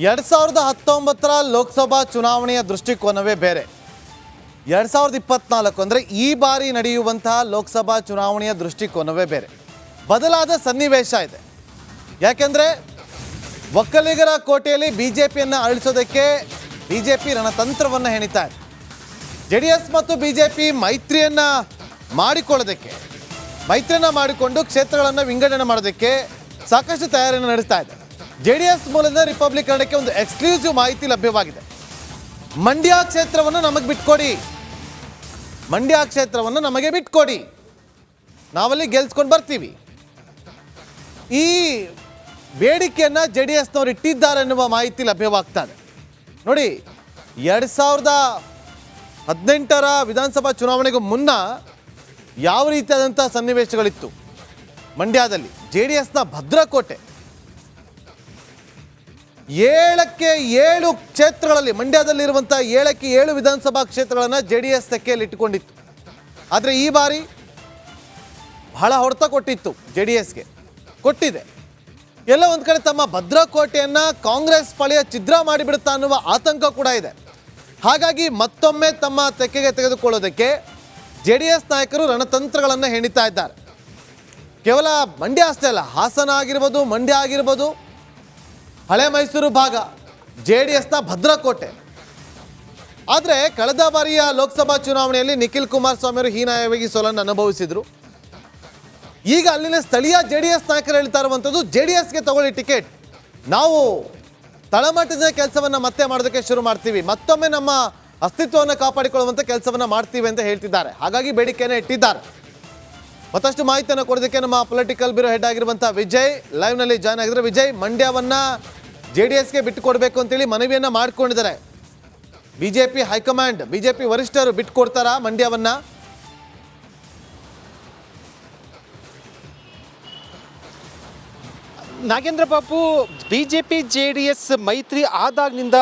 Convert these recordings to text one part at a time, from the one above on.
2019 ಲೋಕಸಭಾ ಚುನಾವಣೆಯ ದೃಷ್ಟಿಕೋನವೇ ಬೇರೆ. 2024 ಅಂದರೆ ಈ ಬಾರಿ ನಡೆಯುವಂತಹ ಲೋಕಸಭಾ ಚುನಾವಣೆಯ ದೃಷ್ಟಿಕೋನವೇ ಬೇರೆ. ಬದಲಾದ ಸನ್ನಿವೇಶ ಇದೆ. ಯಾಕೆಂದರೆ ಒಕ್ಕಲಿಗರ ಕೋಟೆಯಲ್ಲಿ ಬಿಜೆಪಿಯನ್ನು ಅಳಿಸೋದಕ್ಕೆ ಬಿಜೆಪಿ ರಣತಂತ್ರವನ್ನು ಹೆಣಿತಾ ಇದೆ. ಜೆಡಿಎಸ್ ಮತ್ತು ಬಿಜೆಪಿ ಮೈತ್ರಿಯನ್ನು ಮಾಡಿಕೊಂಡು ಕ್ಷೇತ್ರಗಳನ್ನು ವಿಂಗಡಣೆ ಮಾಡೋದಕ್ಕೆ ಸಾಕಷ್ಟು ತಯಾರಿಯನ್ನು ನಡೆಸ್ತಾ ಇದೆ. ಜೆಡಿಎಸ್ ಮೂಲದ ರಿಪಬ್ಲಿಕ್ ಕನ್ನಡಕ್ಕೆ ಒಂದು ಎಕ್ಸ್ಕ್ಲೂಸಿವ್ ಮಾಹಿತಿ ಲಭ್ಯವಾಗಿದೆ. ಮಂಡ್ಯ ಕ್ಷೇತ್ರವನ್ನು ನಮಗೆ ಬಿಟ್ಕೊಡಿ, ನಾವಲ್ಲಿ ಗೆಲ್ಸ್ಕೊಂಡು ಬರ್ತೀವಿ. ಈ ಬೇಡಿಕೆಯನ್ನು ಜೆಡಿಎಸ್ನವರು ಇಟ್ಟಿದ್ದಾರೆ ಎನ್ನುವ ಮಾಹಿತಿ ಲಭ್ಯವಾಗ್ತದೆ. ನೋಡಿ, 2018 ವಿಧಾನಸಭಾ ಚುನಾವಣೆಗೂ ಮುನ್ನ ಯಾವ ರೀತಿಯಾದಂಥ ಸನ್ನಿವೇಶಗಳಿತ್ತು ಮಂಡ್ಯದಲ್ಲಿ. ಜೆಡಿಎಸ್ನ ಭದ್ರಕೋಟೆ 7ಕ್ಕೆ 7 ಕ್ಷೇತ್ರಗಳಲ್ಲಿ, ಮಂಡ್ಯದಲ್ಲಿರುವಂಥ 7ಕ್ಕೆ 7 ವಿಧಾನಸಭಾ ಕ್ಷೇತ್ರಗಳನ್ನು ಜೆಡಿಎಸ್ ತೆಕ್ಕೆಯಲ್ಲಿ ಇಟ್ಟುಕೊಂಡಿತ್ತು. ಆದರೆ ಈ ಬಾರಿ ಬಹಳ ಹೊಡೆತ ಕೊಟ್ಟಿತ್ತು, ಜೆಡಿಎಸ್ಗೆ ಕೊಟ್ಟಿದೆ. ಎಲ್ಲ ಒಂದು ಕಡೆ ತಮ್ಮ ಭದ್ರಕೋಟೆಯನ್ನು ಕಾಂಗ್ರೆಸ್ ಪಾಳೆಯ ಛಿದ್ರ ಮಾಡಿಬಿಡುತ್ತಾ ಅನ್ನುವ ಆತಂಕ ಕೂಡ ಇದೆ. ಹಾಗಾಗಿ ಮತ್ತೊಮ್ಮೆ ತಮ್ಮ ತೆಕ್ಕೆಗೆ ತೆಗೆದುಕೊಳ್ಳೋದಕ್ಕೆ ಜೆಡಿಎಸ್ ನಾಯಕರು ರಣತಂತ್ರಗಳನ್ನು ಹೆಣಿತಾ ಇದ್ದಾರೆ. ಕೇವಲ ಮಂಡ್ಯ ಅಷ್ಟೇ ಅಲ್ಲ, ಹಾಸನ ಆಗಿರ್ಬೋದು, ಮಂಡ್ಯ ಆಗಿರ್ಬೋದು, ಹಳೆ ಮೈಸೂರು ಭಾಗ ಜೆಡಿಎಸ್ನ ಭದ್ರಕೋಟೆ. ಆದರೆ ಕಳೆದ ಬಾರಿಯ ಲೋಕಸಭಾ ಚುನಾವಣೆಯಲ್ಲಿ ನಿಖಿಲ್ ಕುಮಾರಸ್ವಾಮಿ ಅವರು ಹೀನಾಯವಾಗಿ ಸೋಲನ್ನು ಅನುಭವಿಸಿದರು. ಈಗ ಅಲ್ಲಿನ ಸ್ಥಳೀಯ ಜೆಡಿಎಸ್ ನಾಯಕರು ಹೇಳ್ತಾ ಇರುವಂಥದ್ದು, ಜೆಡಿಎಸ್ಗೆ ತಗೊಳ್ಳಿ ಟಿಕೆಟ್, ನಾವು ತಳಮಟ್ಟದ ಕೆಲಸವನ್ನು ಮತ್ತೆ ಮಾಡೋದಕ್ಕೆ ಶುರು ಮಾಡ್ತೀವಿ, ಮತ್ತೊಮ್ಮೆ ನಮ್ಮ ಅಸ್ತಿತ್ವವನ್ನು ಕಾಪಾಡಿಕೊಳ್ಳುವಂಥ ಕೆಲಸವನ್ನು ಮಾಡ್ತೀವಿ ಅಂತ ಹೇಳ್ತಿದ್ದಾರೆ. ಹಾಗಾಗಿ ಬೇಡಿಕೆಯನ್ನು ಇಟ್ಟಿದ್ದಾರೆ. ಮತ್ತಷ್ಟು ಮಾಹಿತಿಯನ್ನು ಕೊಡೋದಕ್ಕೆ ನಮ್ಮ ಪೊಲಿಟಿಕಲ್ ಬ್ಯೂರೋ ಹೆಡ್ ಆಗಿರುವಂಥ ವಿಜಯ್ ಲೈವ್ನಲ್ಲಿ ಜಾಯ್ನ್ ಆಗಿದ್ದಾರೆ. ವಿಜಯ್, ಮಂಡ್ಯವನ್ನು ಜೆಡಿಎಸ್ಗೆ ಬಿಟ್ಟುಕೊಡ್ಬೇಕು ಅಂತೇಳಿ ಮನವಿಯನ್ನು ಮಾಡಿಕೊಂಡಿದ್ದಾರೆ. ಬಿಜೆಪಿ ಹೈಕಮಾಂಡ್, ಬಿಜೆಪಿ ವರಿಷ್ಠರು ಬಿಟ್ಟುಕೊಡ್ತಾರಾ ಮಂಡ್ಯವನ್ನು? ನಾಗೇಂದ್ರ ಬಾಬು, ಬಿಜೆಪಿ ಜೆಡಿಎಸ್ ಮೈತ್ರಿ ಆದಾಗಿನಿಂದ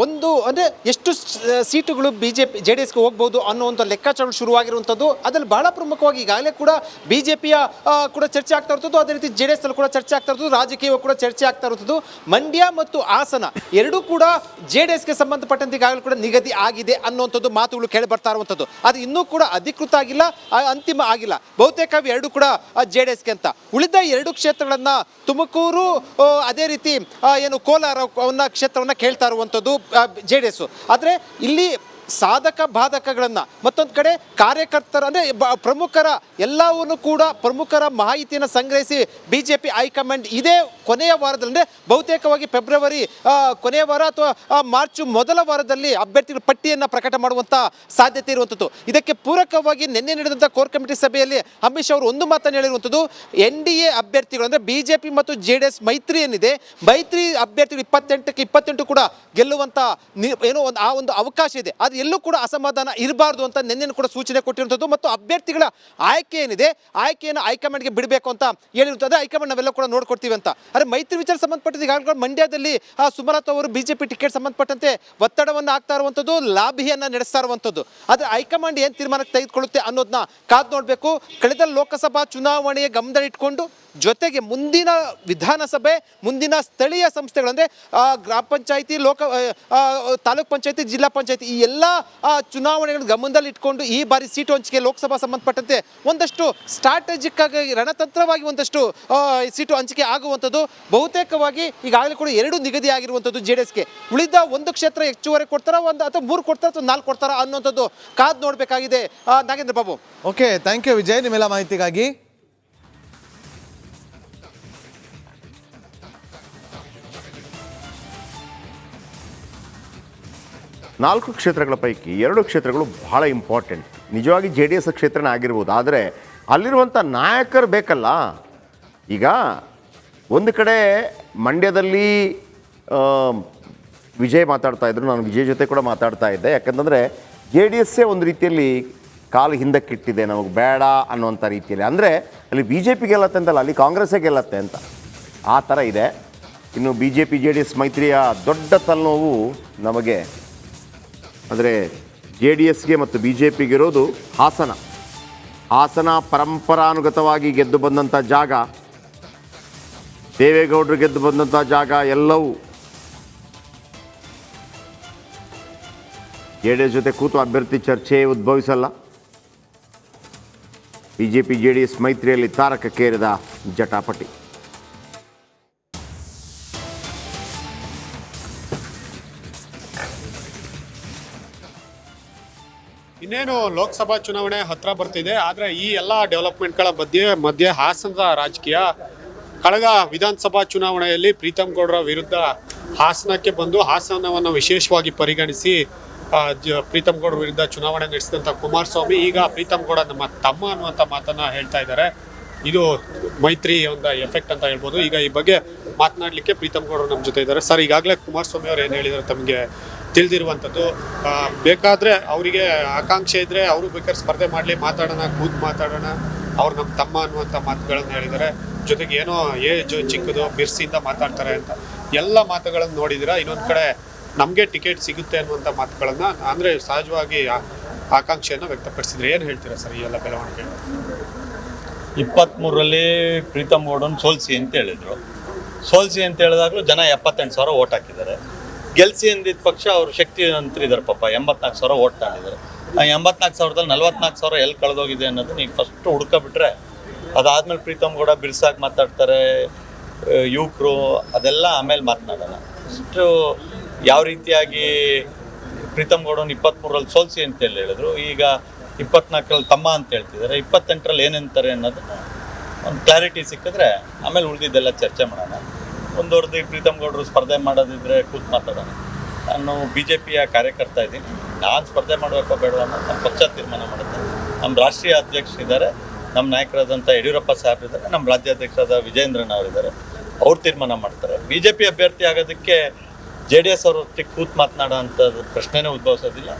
ಒಂದು ಅಂದರೆ ಎಷ್ಟು ಸೀಟುಗಳು ಬಿಜೆಪಿ ಜೆಡಿಎಸ್ಗೆ ಹೋಗ್ಬೋದು ಅನ್ನೋ ಒಂದು ಲೆಕ್ಕಾಚಾರ ಶುರುವಾಗಿರುವಂಥದ್ದು. ಅದರಲ್ಲಿ ಬಹಳ ಪ್ರಮುಖವಾಗಿ ಈಗಾಗಲೇ ಕೂಡ ಬಿಜೆಪಿಯ ಕೂಡ ಚರ್ಚೆ ಆಗ್ತಾ ಇರ್ತದ್ದು, ಅದೇ ರೀತಿ ಜೆಡಿಎಸ್ ಅಲ್ಲಿ ಕೂಡ ಚರ್ಚೆ ಆಗ್ತಾ ಇರ್ತದ್ದು, ರಾಜಕೀಯ ಕೂಡ ಚರ್ಚೆ ಆಗ್ತಾ ಇರ್ತದ್ದು. ಮಂಡ್ಯ ಮತ್ತು ಹಾಸನ ಎರಡೂ ಕೂಡ ಜೆಡಿಎಸ್ಗೆ ಸಂಬಂಧಪಟ್ಟಂತೆ ಈಗಾಗಲೇ ಕೂಡ ನಿಗದಿ ಆಗಿದೆ ಅನ್ನುವಂಥದ್ದು ಮಾತುಗಳು ಕೇಳಿ ಬರ್ತಾ ಇರುವಂಥದ್ದು. ಅದು ಇನ್ನೂ ಕೂಡ ಅಧಿಕೃತ ಆಗಿಲ್ಲ, ಅಂತಿಮ ಆಗಿಲ್ಲ. ಬಹುತೇಕ ಎರಡು ಕೂಡ ಜೆಡಿಎಸ್ಗೆ ಅಂತ. ಉಳಿದ 2 ಕ್ಷೇತ್ರಗಳನ್ನ ತುಮಕೂರು, ಅದೇ ರೀತಿ ಏನು ಕೋಲಾರ ಕ್ಷೇತ್ರವನ್ನು ಕೇಳ್ತಾ ಇರುವಂಥದ್ದು ಜೆಡಿಎಸ್. ಆದರೆ ಇಲ್ಲಿ ಸಾಧಕ ಬಾಧಕಗಳನ್ನು, ಮತ್ತೊಂದು ಕಡೆ ಕಾರ್ಯಕರ್ತರ ಅಂದರೆ ಪ್ರಮುಖರ ಎಲ್ಲವನ್ನು ಕೂಡ ಪ್ರಮುಖರ ಮಾಹಿತಿಯನ್ನು ಸಂಗ್ರಹಿಸಿ ಬಿಜೆಪಿ ಹೈಕಮಾಂಡ್ ಇದೇ ಕೊನೆಯ ವಾರದಲ್ಲಿ, ಅಂದರೆ ಬಹುತೇಕವಾಗಿ ಫೆಬ್ರವರಿ ಕೊನೆಯ ವಾರ ಅಥವಾ ಮಾರ್ಚ್ ಮೊದಲ ವಾರದಲ್ಲಿ ಅಭ್ಯರ್ಥಿಗಳ ಪಟ್ಟಿಯನ್ನು ಪ್ರಕಟ ಮಾಡುವಂಥ ಸಾಧ್ಯತೆ ಇರುವಂಥದ್ದು. ಇದಕ್ಕೆ ಪೂರಕವಾಗಿ ನಿನ್ನೆ ನಡೆದಂಥ ಕೋರ್ ಕಮಿಟಿ ಸಭೆಯಲ್ಲಿ ಅಮಿತ್ ಶಾ ಅವರು ಒಂದು ಮಾತನ್ನು ಹೇಳಿರುವಂಥದ್ದು, NDA ಅಭ್ಯರ್ಥಿಗಳು ಅಂದರೆ ಬಿಜೆಪಿ ಮತ್ತು ಜೆಡಿಎಸ್ ಮೈತ್ರಿ ಏನಿದೆ, ಮೈತ್ರಿ ಅಭ್ಯರ್ಥಿಗಳು 28ಕ್ಕೆ 28 ಕೂಡ ಗೆಲ್ಲುವಂಥ ಏನೋ ಆ ಒಂದು ಅವಕಾಶ ಇದೆ. ಅದು ಎಲ್ಲೂ ಕೂಡ ಅಸಮಾಧಾನ ಇರಬಾರ್ದು ಅಂತ ನಿನ್ನೆ ಕೂಡ ಸೂಚನೆ ಕೊಟ್ಟಿರುವಂಥದ್ದು. ಮತ್ತು ಅಭ್ಯರ್ಥಿಗಳ ಆಯ್ಕೆ ಏನಿದೆ, ಆಯ್ಕೆಯನ್ನು ಹೈಕಮಾಂಡ್ಗೆ ಬಿಡಬೇಕು ಅಂತ ಹೇಳಿರುವಂಥದ್ದು. ಹೈಕಮಾಂಡ್ ನಾವೆಲ್ಲ ಕೂಡ ನೋಡ್ಕೊಡ್ತೀವಿ ಅಂತ. ಆದರೆ ಮೈತ್ರಿ ವಿಚಾರ ಸಂಬಂಧಪಟ್ಟಂತೆ ಈಗಾಗಲೇ ಮಂಡ್ಯದಲ್ಲಿ ಸುಮಲತಾ ಅವರು ಬಿಜೆಪಿ ಟಿಕೆಟ್ ಸಂಬಂಧಪಟ್ಟಂತೆ ಒತ್ತಡವನ್ನು ಹಾಕ್ತಾ ಇರುವಂಥದ್ದು, ಲಾಬಿಯನ್ನು ನಡೆಸ್ತಾ ಇರುವಂಥದ್ದು. ಆದರೆ ಹೈಕಮಾಂಡ್ ಏನು ತೀರ್ಮಾನಕ್ಕೆ ತೆಗೆದುಕೊಳ್ಳುತ್ತೆ ಅನ್ನೋದನ್ನ ಕಾದು ನೋಡಬೇಕು. ಕಳೆದ ಲೋಕಸಭಾ ಚುನಾವಣೆಯ ಗಮನದಲ್ಲಿಟ್ಕೊಂಡು ಜೊತೆಗೆ ಮುಂದಿನ ವಿಧಾನಸಭೆ, ಮುಂದಿನ ಸ್ಥಳೀಯ ಸಂಸ್ಥೆಗಳು ಅಂದರೆ ಗ್ರಾಮ ಪಂಚಾಯಿತಿ, ತಾಲೂಕ್ ಪಂಚಾಯಿತಿ, ಜಿಲ್ಲಾ ಪಂಚಾಯಿತಿ, ಈ ಎಲ್ಲ ಚುನಾವಣೆಗಳನ್ನು ಗಮನದಲ್ಲಿ ಇಟ್ಕೊಂಡು ಈ ಬಾರಿ ಸೀಟು ಹಂಚಿಕೆ ಲೋಕಸಭಾ ಸಂಬಂಧಪಟ್ಟಂತೆ ಒಂದಷ್ಟು ಸ್ಟ್ರಾಟಜಿಕ್ ಆಗಿ ರಣತಂತ್ರವಾಗಿ ಒಂದಷ್ಟು ಸೀಟು ಹಂಚಿಕೆ ಆಗುವಂಥದ್ದು. ಬಹುತೇಕವಾಗಿ ಈಗಾಗಲೇ ಕೂಡ 2 ನಿಗದಿ ಆಗಿರುವಂಥದ್ದು ಜೆಡಿಎಸ್ಗೆ. ಉಳಿದ 1 ಕ್ಷೇತ್ರ ಹೆಚ್ಚುವರಿ ಕೊಡ್ತಾರ, ಅಥವಾ 3 ಕೊಡ್ತಾರ, ಅಥವಾ 4 ಕೊಡ್ತಾರ ಅನ್ನುವಂಥದ್ದು ಕಾದು ನೋಡಬೇಕಾಗಿದೆ. Nagendra Babu. Okay, thank you Vijay ನಿಮ್ಮೆಲ್ಲ ಮಾಹಿತಿಗಾಗಿ. ನಾಲ್ಕು ಕ್ಷೇತ್ರಗಳ ಪೈಕಿ 2 ಕ್ಷೇತ್ರಗಳು ಬಹಳ ಇಂಪಾರ್ಟೆಂಟ್. ನಿಜವಾಗಿ JDS ಕ್ಷೇತ್ರನೇ ಆಗಿರ್ಬೋದು, ಆದರೆ ಅಲ್ಲಿರುವಂಥ ನಾಯಕರು ಬೇಕಲ್ಲ. ಈಗ ಒಂದು ಕಡೆ ಮಂಡ್ಯದಲ್ಲಿ ವಿಜಯ್ ಮಾತಾಡ್ತಾ ಇದ್ರು, ನಾನು ವಿಜಯ್ ಜೊತೆ ಕೂಡ ಮಾತಾಡ್ತಾ ಇದ್ದೆ. ಯಾಕಂತಂದರೆ JDSಸೇ ಒಂದು ರೀತಿಯಲ್ಲಿ ಕಾಲು ಹಿಂದಕ್ಕಿಟ್ಟಿದೆ, ನಮಗೆ ಬೇಡ ಅನ್ನುವಂಥ ರೀತಿಯಲ್ಲಿ. ಅಂದರೆ ಅಲ್ಲಿ BJP ಗೆಲ್ಲತ್ತೆ ಅಂತಲ್ಲ, ಅಲ್ಲಿ ಕಾಂಗ್ರೆಸ್ಸೇ ಗೆಲ್ಲತ್ತೆ ಅಂತ ಆ ಥರ ಇದೆ. ಇನ್ನು BJP JDS ಮೈತ್ರಿಯ ದೊಡ್ಡ ತಲೆನೋವು ನಮಗೆ ಅಂದರೆ JDSಗೆ ಮತ್ತು BJPಗೆ ಇರೋದು ಹಾಸನ ಪರಂಪರಾನುಗತವಾಗಿ ಗೆದ್ದು ಬಂದಂಥ ಜಾಗ, ದೇವೇಗೌಡರು ಗೆದ್ದು ಬಂದಂಥ ಜಾಗ ಎಲ್ಲವೂ JDS ಜೊತೆ ಕೂತು ಅಭ್ಯರ್ಥಿ ಚರ್ಚೆ ಉದ್ಭವಿಸಲ್ಲ. BJP JDS ಮೈತ್ರಿಯಲ್ಲಿ ತಾರಕಕ್ಕೇರಿದ ಜಟಾಪಟಿ. ಇನ್ನೇನು ಲೋಕಸಭಾ ಚುನಾವಣೆ ಹತ್ರ ಬರ್ತಿದೆ. ಆದರೆ ಈ ಎಲ್ಲ ಡೆವಲಪ್ಮೆಂಟ್ಗಳ ಮಧ್ಯೆ ಹಾಸನದ ರಾಜಕೀಯ ಕಳೆದ ವಿಧಾನಸಭಾ ಚುನಾವಣೆಯಲ್ಲಿ ಪ್ರೀತಮ್ ಗೌಡರ ವಿರುದ್ಧ ಹಾಸನಕ್ಕೆ ಬಂದು ಹಾಸನವನ್ನು ವಿಶೇಷವಾಗಿ ಪರಿಗಣಿಸಿ ಪ್ರೀತಮ್ ಗೌಡರ ವಿರುದ್ಧ ಚುನಾವಣೆ ನಡೆಸಿದಂಥ ಕುಮಾರಸ್ವಾಮಿ ಈಗ ಪ್ರೀತಮ್ ಗೌಡ ನಮ್ಮ ತಮ್ಮ ಅನ್ನುವಂಥ ಮಾತನ್ನ ಹೇಳ್ತಾ ಇದ್ದಾರೆ. ಇದು ಮೈತ್ರಿ ಒಂದು ಎಫೆಕ್ಟ್ ಅಂತ ಹೇಳ್ಬೋದು. ಈಗ ಈ ಬಗ್ಗೆ ಮಾತನಾಡಲಿಕ್ಕೆ ಪ್ರೀತಮ್ ಗೌಡರು ನಮ್ಮ ಜೊತೆ ಇದ್ದಾರೆ. ಸರ್, ಈಗಾಗಲೇ ಕುಮಾರಸ್ವಾಮಿ ಅವರು ಏನು ಹೇಳಿದ್ದಾರೆ ತಮಗೆ ತಿಳಿದಿರುವಂಥದ್ದು. ಬೇಕಾದರೆ ಅವರಿಗೆ ಆಕಾಂಕ್ಷೆ ಇದ್ದರೆ ಅವರು ಬೇಕಾದ್ರೆ ಸ್ಪರ್ಧೆ ಮಾಡಲಿ, ಮಾತಾಡೋಣ, ಕೂತ್ ಮಾತಾಡೋಣ, ಅವ್ರು ನಮ್ಮ ತಮ್ಮ ಅನ್ನುವಂಥ ಮಾತುಗಳನ್ನು ಹೇಳಿದ್ದಾರೆ. ಜೊತೆಗೆ ಏನೋ ಚಿಕ್ಕದು ಬಿರ್ಸಿಯಿಂದ ಮಾತಾಡ್ತಾರೆ ಅಂತ ಎಲ್ಲ ಮಾತುಗಳನ್ನು ನೋಡಿದ್ದೀರಾ. ಇನ್ನೊಂದು ಕಡೆ ನಮಗೆ ಟಿಕೆಟ್ ಸಿಗುತ್ತೆ ಅನ್ನುವಂಥ ಮಾತುಗಳನ್ನು ಅಂದರೆ ಸಹಜವಾಗಿ ಆಕಾಂಕ್ಷೆಯನ್ನು ವ್ಯಕ್ತಪಡಿಸಿದ್ರೆ ಏನು ಹೇಳ್ತೀರಾ ಸರ್ ಈ ಎಲ್ಲ ಬೆಳವಣಿಗೆ? 23ರಲ್ಲಿ ಪ್ರೀತಮ್ ಗೌಡನ್ ಸೋಲ್ಸಿ ಅಂತ ಹೇಳಿದ್ರು. ಸೋಲ್ಸಿ ಅಂತ ಹೇಳಿದಾಗಲೂ ಜನ 78,000 ಓಟ್ ಹಾಕಿದ್ದಾರೆ. ಗೆಲ್ಸಿ ಅಂದಿದ್ದ ಪಕ್ಷ ಅವರು ಶಕ್ತಿವಂತರಿದ್ದಾರೆ ಪಾಪ, 84,000 ಓಟ್ ತಗೊಂಡಿದ್ದಾರೆ. ಆ 84,000ದಲ್ಲಿ 44,000 ಎಲ್ಲಿ ಕಳೆದೋಗಿದೆ ಅನ್ನೋದು ನೀವು ಫಸ್ಟ್ ಹುಡ್ಕೊಬಿಟ್ರೆ, ಅದಾದ್ಮೇಲೆ ಪ್ರೀತಮ್ ಗೌಡ ಬಿರ್ಸಾಗಿ ಮಾತಾಡ್ತಾರೆ, ಯುವಕರು ಅದೆಲ್ಲ ಆಮೇಲೆ ಮಾತನಾಡೋಣ. ಅಷ್ಟು ಯಾವ ರೀತಿಯಾಗಿ ಪ್ರೀತಮ್ ಗೌಡನ್ 23ರಲ್ಲಿ ಸೋಲ್ಸಿ ಅಂತ ಹೇಳಿದ್ರು, ಈಗ 24ರಲ್ಲಿ ತಮ್ಮ ಅಂತ ಹೇಳ್ತಿದ್ದಾರೆ, 28ರಲ್ಲಿ ಏನಂತಾರೆ ಅನ್ನೋದನ್ನ ಒಂದು ಕ್ಲಾರಿಟಿ ಸಿಕ್ಕಿದ್ರೆ ಆಮೇಲೆ ಉಳಿದಿದ್ದೆಲ್ಲ ಚರ್ಚೆ ಮಾಡೋಣ. ಮುಂದುವರೆದು ಪ್ರೀತಮ್ ಗೌಡರು ಸ್ಪರ್ಧೆ ಮಾಡೋದಿದ್ರೆ ಕೂತ್ ಮಾತಾಡೋಣ. ನಾನು BJPಯ ಕಾರ್ಯಕರ್ತ ಇದ್ದೀನಿ, ನಾನು ಸ್ಪರ್ಧೆ ಮಾಡಬೇಕೋ ಬೇಡವಾ ಅನ್ನೋದು ನಮ್ಮ ಪಕ್ಷ ತೀರ್ಮಾನ ಮಾಡುತ್ತೆ. ನಮ್ಮ ರಾಷ್ಟ್ರೀಯ ಅಧ್ಯಕ್ಷರಿದ್ದಾರೆ, ನಮ್ಮ ನಾಯಕರಾದಂಥ ಯಡಿಯೂರಪ್ಪ ಸಾಹೇಬ್ರಿದ್ದಾರೆ, ನಮ್ಮ ರಾಜ್ಯಾಧ್ಯಕ್ಷರಾದ ವಿಜೇಂದ್ರನ್ ಅವರಿದ್ದಾರೆ, ಅವ್ರು ತೀರ್ಮಾನ ಮಾಡ್ತಾರೆ. BJP ಅಭ್ಯರ್ಥಿ ಆಗೋದಕ್ಕೆ JDS ಅವ್ರ ಕೂತ್ ಮಾತನಾಡೋ ಅಂಥದ್ದು ಪ್ರಶ್ನೆನೇ ಉದ್ಭವಿಸೋದಿಲ್ಲ,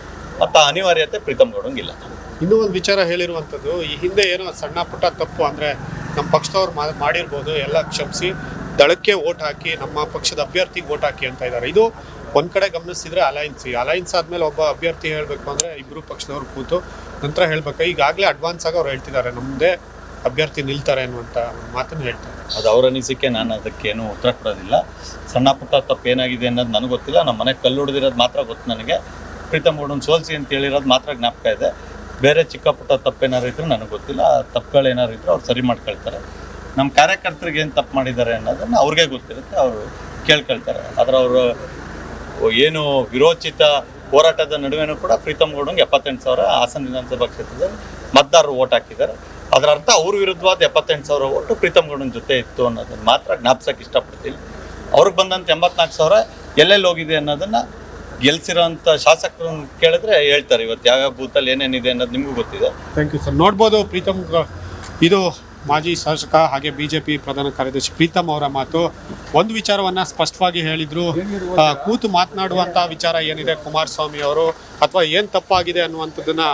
ಮತ್ತು ಅನಿವಾರ್ಯತೆ ಪ್ರೀತಮ್ ಗೌಡಂಗಿಲ್ಲ. ಇನ್ನೂ ಒಂದು ವಿಚಾರ ಹೇಳಿರುವಂಥದ್ದು, ಈ ಹಿಂದೆ ಏನೋ ಸಣ್ಣ ಪುಟ್ಟ ತಪ್ಪು ಅಂದರೆ ನಮ್ಮ ಪಕ್ಷದವ್ರು ಮಾಡಿರ್ಬೋದು, ಎಲ್ಲ ಕ್ಷಮಿಸಿ ದಳಕ್ಕೆ ಓಟ್ ಹಾಕಿ ನಮ್ಮ ಪಕ್ಷದ ಅಭ್ಯರ್ಥಿಗೆ ಓಟ್ ಹಾಕಿ ಅಂತ ಇದ್ದಾರೆ. ಇದು ಒಂದು ಕಡೆ ಗಮನಿಸಿದ್ರೆ ಅಲೈನ್ಸ್ ಆದಮೇಲೆ ಒಬ್ಬ ಅಭ್ಯರ್ಥಿ ಹೇಳಬೇಕು ಅಂದರೆ ಇಬ್ಬರು ಪಕ್ಷದವ್ರು ಕೂತು ನಂತರ ಹೇಳಬೇಕು. ಈಗಾಗಲೇ ಅಡ್ವಾನ್ಸ್ ಆಗಿ ಅವ್ರು ಹೇಳ್ತಿದ್ದಾರೆ ನಮ್ಮದೇ ಅಭ್ಯರ್ಥಿ ನಿಲ್ತಾರೆ ಅನ್ನುವಂಥ ಮಾತನ್ನು ಹೇಳ್ತಾರೆ. ಅದು ಅವ್ರ ಅನಿಸಿಕೆ, ನಾನು ಅದಕ್ಕೇನು ಉತ್ತರ ಕೊಡೋದಿಲ್ಲ. ಸಣ್ಣ ಪುಟ್ಟ ತಪ್ಪು ಏನಾಗಿದೆ ಅನ್ನೋದು ನನಗೆ ಗೊತ್ತಿಲ್ಲ. ನಮ್ಮ ಮನೆಗೆ ಕಲ್ಲು ಹೊಡೆದಿರೋದು ಮಾತ್ರ ಗೊತ್ತು ನನಗೆ. ಪ್ರೀತಮ್ ಗೌಡನ್ ಸೋಲ್ಸಿ ಅಂತ ಹೇಳಿರೋದು ಮಾತ್ರ ಜ್ಞಾಪಕ ಇದೆ. ಬೇರೆ ಚಿಕ್ಕ ಪುಟ್ಟ ತಪ್ಪೇನಾರು ಇದ್ರೂ ನನಗೆ ಗೊತ್ತಿಲ್ಲ. ಆ ತಪ್ಪುಗಳೇನಾರು ಇದ್ರೂ ಅವ್ರು ಸರಿ ಮಾಡ್ಕೊಳ್ತಾರೆ. ನಮ್ಮ ಕಾರ್ಯಕರ್ತರಿಗೆ ಏನು ತಪ್ಪು ಮಾಡಿದ್ದಾರೆ ಅನ್ನೋದನ್ನು ಅವ್ರಿಗೆ ಗೊತ್ತಿರುತ್ತೆ, ಅವರು ಕೇಳ್ಕೊಳ್ತಾರೆ. ಆದರೆ ಅವರು ಏನು ವಿರೋಚಿತ ಹೋರಾಟದ ನಡುವೆನೂ ಕೂಡ ಪ್ರೀತಮ್ ಗೌಡಂಗೆ 78,000 ಹಾಸನ ವಿಧಾನಸಭಾ ಕ್ಷೇತ್ರದಲ್ಲಿ ಮತದಾರರು ಓಟ್ ಹಾಕಿದ್ದಾರೆ. ಅದರ ಅರ್ಥ ಅವ್ರ ವಿರುದ್ಧವಾದ 78,000 ಓಟು ಪ್ರೀತಮ್ ಗೌಡನ ಜೊತೆ ಇತ್ತು ಅನ್ನೋದನ್ನು ಮಾತ್ರ ಜ್ಞಾಪಿಸೋಕೆ ಇಷ್ಟಪಡ್ತೀನಿ. ಅವ್ರಿಗೆ ಬಂದಂಥ 84,000 ಎಲ್ಲೆಲ್ಲಿ ಹೋಗಿದೆ ಅನ್ನೋದನ್ನು ಗೆಲ್ಸಿರೋಂಥ ಶಾಸಕರನ್ನು ಕೇಳಿದ್ರೆ ಹೇಳ್ತಾರೆ. ಇವತ್ತು ಯಾವ್ಯಾವ ಬೂತಲ್ಲಿ ಏನೇನಿದೆ ಅನ್ನೋದು ನಿಮಗೂ ಗೊತ್ತಿದೆ. Thank you sir. ನೋಡ್ಬೋದು ಇದು ಮಾಜಿ ಶಾಸಕ ಹಾಗೆ BJP ಪ್ರಧಾನ ಕಾರ್ಯದರ್ಶಿ ಪ್ರೀತಮ್ ಅವರ ಮಾತು. ಒಂದು ವಿಚಾರವನ್ನು ಸ್ಪಷ್ಟವಾಗಿ ಹೇಳಿದರು, ಕೂತು ಮಾತನಾಡುವಂಥ ವಿಚಾರ ಏನಿದೆ ಕುಮಾರಸ್ವಾಮಿ ಅವರು ಅಥವಾ ಏನು ತಪ್ಪಾಗಿದೆ ಅನ್ನುವಂಥದ್ದನ್ನು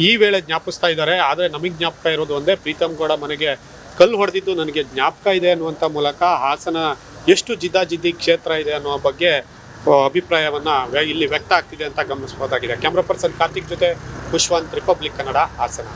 ಈ ವೇಳೆ ಜ್ಞಾಪಿಸ್ತಾ ಇದ್ದಾರೆ. ಆದರೆ ನಮಗೆ ಜ್ಞಾಪಕ ಇರೋದು ಒಂದೇ, ಪ್ರೀತಮ್ ಗೌಡ ಮನೆಗೆ ಕಲ್ಲು ಹೊಡೆದಿದ್ದು ನನಗೆ ಜ್ಞಾಪಕ ಇದೆ ಅನ್ನುವಂಥ ಮೂಲಕ ಹಾಸನ ಎಷ್ಟು ಜಿದ್ದಾಜಿದ್ದಿ ಕ್ಷೇತ್ರ ಇದೆ ಅನ್ನುವ ಬಗ್ಗೆ ಅಭಿಪ್ರಾಯವನ್ನು ಇಲ್ಲಿ ವ್ಯಕ್ತ ಆಗ್ತಿದೆ ಅಂತ ಗಮನಿಸಬಹುದಾಗಿದೆ. ಕ್ಯಾಮ್ರಾ ಪರ್ಸನ್ ಕಾರ್ತಿಕ್ ಜೊತೆ ಖುಷ್ವಂತ್, ರಿಪಬ್ಲಿಕ್ ಕನ್ನಡ, ಹಾಸನ.